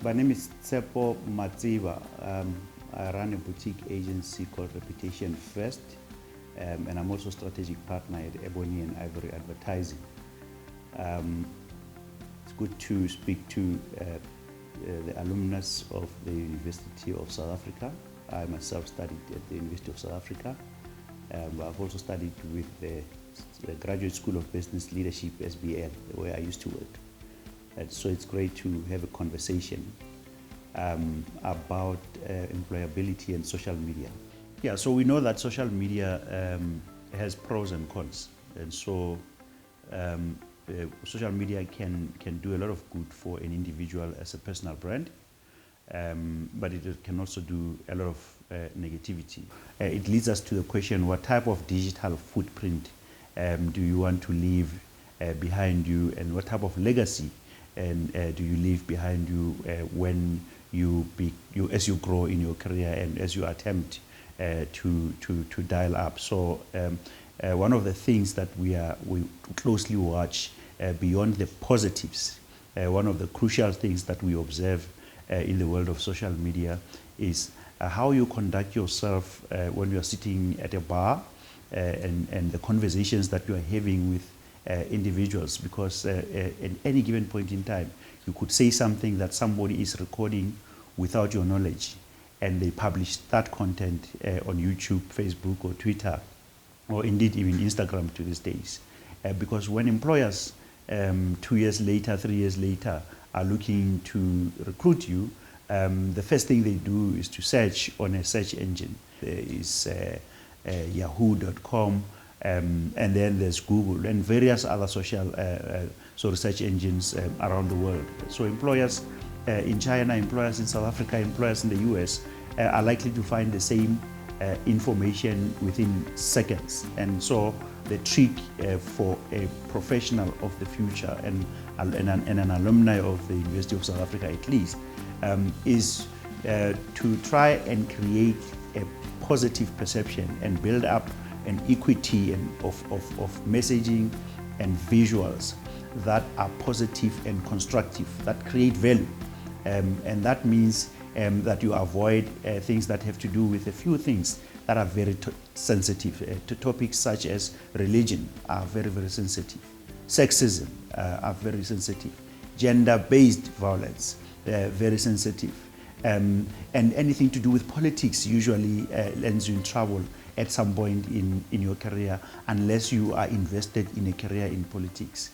My name is Tsepo Matsiva. I run a boutique agency called Reputation First, and I'm also strategic partner at Ebony and Ivory Advertising. It's good to speak to the alumnus of the University of South Africa. I myself studied at the University of South Africa. I've also studied with the Graduate School of Business Leadership, SBL, where I used to work. And so it's great to have a conversation about employability and social media. Yeah, so we know that social media has pros and cons. And so social media can do a lot of good for an individual as a personal brand, but it can also do a lot of negativity. It leads us to the question, what type of digital footprint do you want to leave behind you, and what type of legacy do you leave behind you when as you grow in your career and as you attempt to dial up? So one of the things that we closely watch beyond the positives, one of the crucial things that we observe in the world of social media is how you conduct yourself when you are sitting at a bar and the conversations that you are having with individuals, because at any given point in time you could say something that somebody is recording without your knowledge, and they publish that content on YouTube, Facebook, or Twitter, or indeed even Instagram to these days. Because when employers 2 years later, 3 years later are looking to recruit you, the first thing they do is to search on a search engine. There is yahoo.com, and then there's Google and various other social search engines around the world. So employers in China, employers in South Africa, employers in the US are likely to find the same information within seconds. And so the trick for a professional of the future and an alumni of the University of South Africa at least is to try and create a positive perception and build up an equity of messaging and visuals that are positive and constructive, that create value. And that means that you avoid things that have to do with a few things that are very sensitive. Topics such as religion are very, very sensitive. Sexism are very sensitive. Gender-based violence, very sensitive. And anything to do with politics usually lands you in trouble at some point in your career, unless you are invested in a career in politics.